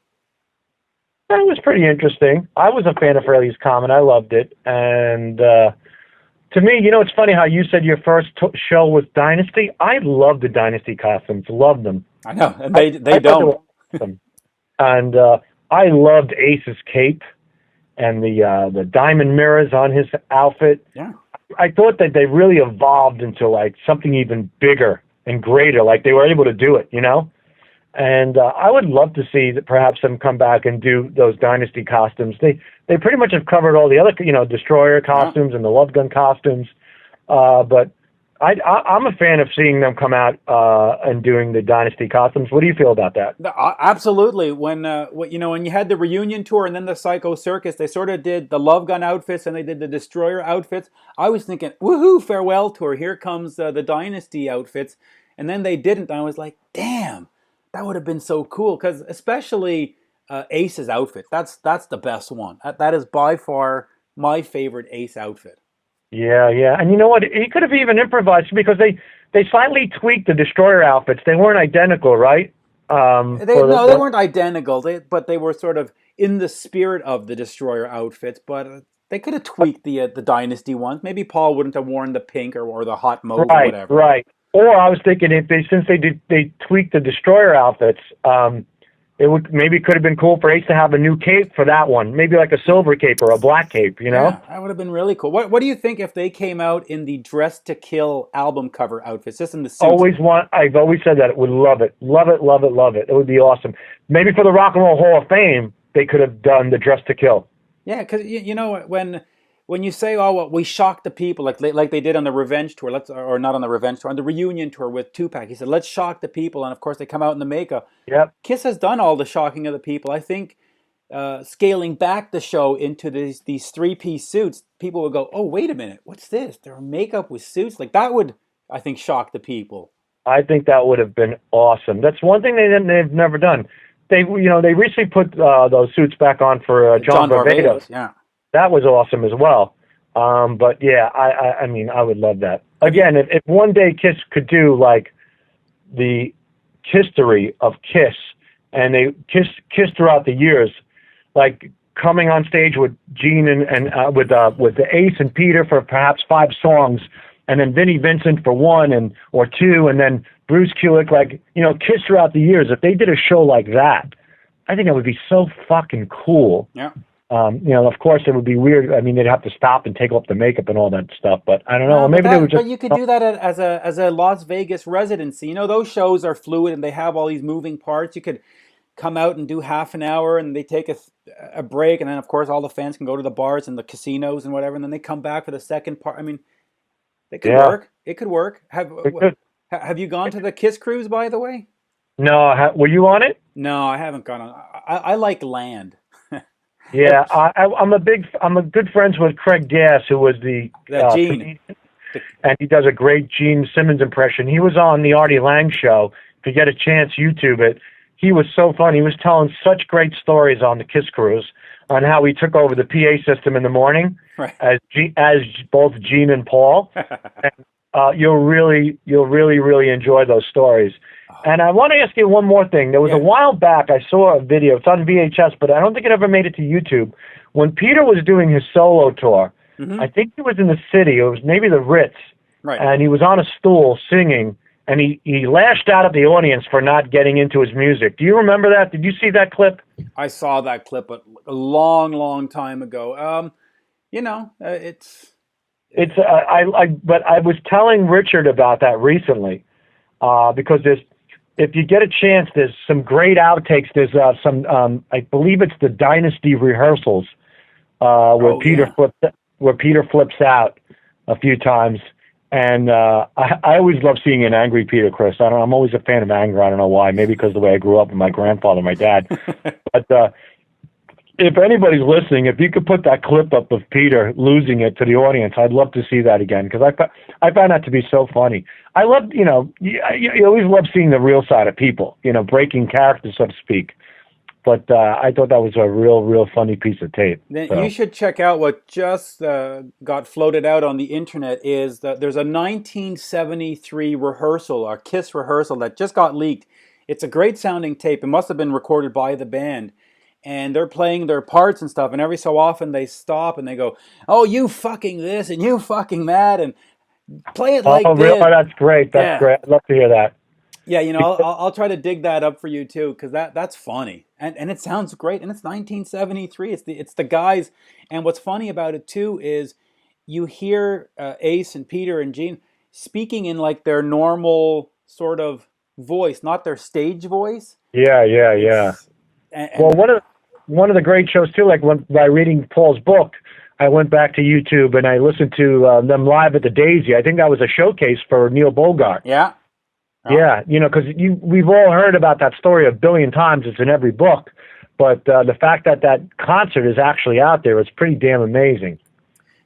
That was pretty interesting. I was a fan of Frehley's Comet. I loved it. And to me, you know, it's funny how you said your first show was Dynasty. I loved the Dynasty costumes. Loved them. I know, and they don't. Awesome. And I loved Ace's cape and the diamond mirrors on his outfit. Yeah. I thought that they really evolved into like something even bigger and greater. Like they were able to do it, you know? And I would love to see that perhaps them come back and do those Dynasty costumes. They pretty much have covered all the other, you know, Destroyer costumes and the Love Gun costumes. But I'm a fan of seeing them come out and doing the Dynasty costumes. What do you feel about that? Absolutely. When when you had the reunion tour and then the Psycho Circus, they sort of did the Love Gun outfits and they did the Destroyer outfits. I was thinking, woohoo, farewell tour. Here comes the Dynasty outfits. And then they didn't. I was like, damn, that would have been so cool. Because especially Ace's outfit, that's the best one. That is by far my favorite Ace outfit. Yeah. And you know what? He could have even improvised, because they slightly tweaked the Destroyer outfits. They weren't identical, right? They weren't identical, but they were sort of in the spirit of the Destroyer outfits, but they could have tweaked the Dynasty ones. Maybe Paul wouldn't have worn the pink or the hot mauve or whatever. Right. Or I was thinking since they tweaked the Destroyer outfits, it could have been cool for Ace to have a new cape for that one. Maybe like a silver cape or a black cape, you know? Yeah, that would have been really cool. What do you think if they came out in the Dress to Kill album cover outfits, just in the suits? I've always said that. Would love it. Love it, love it, love it. It would be awesome. Maybe for the Rock and Roll Hall of Fame, they could have done the Dress to Kill. Yeah, because you know, when you say, oh, well, we shocked the people, like they did on the Revenge tour, or not on the Revenge tour, on the reunion tour with Tupac, he said, let's shock the people, and of course they come out in the makeup. Yep. Kiss has done all the shocking of the people. I think scaling back the show into these 3-piece suits, people would go, oh, wait a minute, what's this? They're makeup with suits? Like that would, I think, shock the people. I think that would have been awesome. That's one thing they've never done. They recently put those suits back on for John Barbados. Yeah. That was awesome as well. But yeah, I mean, I would love that. Again, if one day Kiss could do like the history of Kiss, and they Kiss throughout the years, like coming on stage with Gene and with the Ace and Peter for perhaps 5 songs, and then Vinnie Vincent for 1 or 2, and then Bruce Kulick, like, you know, Kiss throughout the years. If they did a show like that, I think it would be so fucking cool. Yeah. Of course, it would be weird. I mean, they'd have to stop and take off the makeup and all that stuff. But I don't know. No, Maybe they would just. but you could do that as a Las Vegas residency. You know, those shows are fluid and they have all these moving parts. You could come out and do half an hour and they take a break, and then of course all the fans can go to the bars and the casinos and whatever, and then they come back for the second part. I mean, it could work. It could work. Have you gone to the Kiss cruise, by the way? No, were you on it? No, I haven't gone on. I like land. Yeah, I'm a good friends with Craig Gass, who was the Gene, and he does a great Gene Simmons impression. He was on the Artie Lang show. If you get a chance, YouTube it. He was so fun. He was telling such great stories on the Kiss cruise on how he took over the PA system in the morning, right, as both Gene and Paul. And, you'll really enjoy those stories. And I want to ask you one more thing. There was a while back I saw a video. It's on VHS, but I don't think it ever made it to YouTube. When Peter was doing his solo tour, I think he was in the city. It was maybe the Ritz. Right. And he was on a stool singing, and he lashed out at the audience for not getting into his music. Do you remember that? Did you see that clip? I saw that clip a long time ago. It's but I was telling Richard about that recently, because if you get a chance, there's some great outtakes. There's I believe it's the Dynasty rehearsals, where Peter flips out a few times. And I always love seeing an angry Peter, Chris. I'm always a fan of anger. I don't know why. Maybe because of the way I grew up with my grandfather and my dad. But if anybody's listening, if you could put that clip up of Peter losing it to the audience, I'd love to see that again, because I found that to be so funny. I love, you always love seeing the real side of people, breaking character, so to speak. But I thought that was a real funny piece of tape. Then you should check out what just got floated out on the internet. Is that there's a 1973 rehearsal, a Kiss rehearsal, that just got leaked. It's a great sounding tape. It must have been recorded by the band. And they're playing their parts and stuff, and every so often they stop and they go, "Oh, you fucking this and you fucking that," and play it like this. Really? Oh, that's great. That's great. I'd love to hear that. Yeah, I'll try to dig that up for you too, because that's funny and it sounds great. And it's 1973. It's the guys, and what's funny about it too is you hear Ace and Peter and Gene speaking in like their normal sort of voice, not their stage voice. Yeah. Well, one of the great shows too, like by reading Paul's book, I went back to YouTube and I listened to them live at the Daisy. I think that was a showcase for Neil Bogart. Yeah. Oh. Yeah, because we've all heard about that story a billion times. It's in every book. But the fact that concert is actually out there is pretty damn amazing.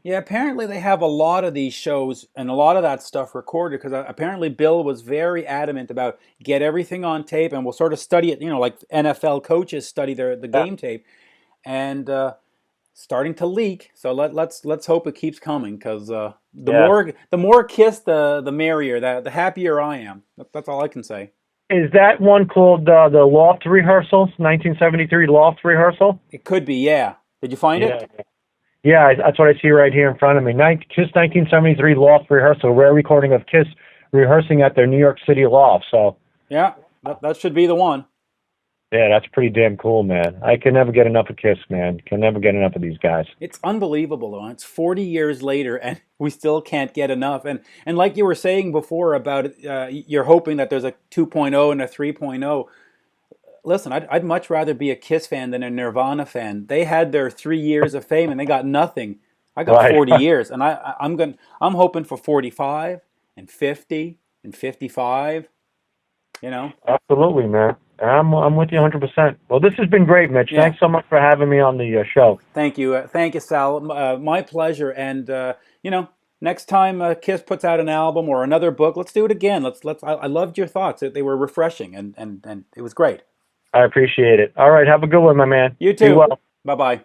Yeah, apparently they have a lot of these shows and a lot of that stuff recorded, because apparently Bill was very adamant about get everything on tape, and we'll sort of study it, like NFL coaches study the game tape, and starting to leak. So let's hope it keeps coming, because the more Kiss, the merrier. The happier I am. That's all I can say. Is that one called the Loft Rehearsals, 1973 Loft Rehearsal? It could be, yeah. Did you find it? Yeah, that's what I see right here in front of me. Kiss 1973 Loft Rehearsal, rare recording of Kiss rehearsing at their New York City loft. So yeah, that should be the one. Yeah, that's pretty damn cool, man. I can never get enough of Kiss, man. Can never get enough of these guys. It's unbelievable, though. It's 40 years later, and we still can't get enough. And like you were saying before about you're hoping that there's a 2.0 and a 3.0. Listen, I'd much rather be a Kiss fan than a Nirvana fan. They had their 3 years of fame and they got nothing. I got 40 years, and I'm hoping for 45 and 50 and 55. Absolutely, man. I'm with you 100%. Well, this has been great, Mitch. Yeah. Thanks so much for having me on the show. Thank you, Sal. My pleasure. And next time Kiss puts out an album or another book, let's do it again. I loved your thoughts. They were refreshing, and it was great. I appreciate it. All right, have a good one, my man. You too. Be well. Bye-bye.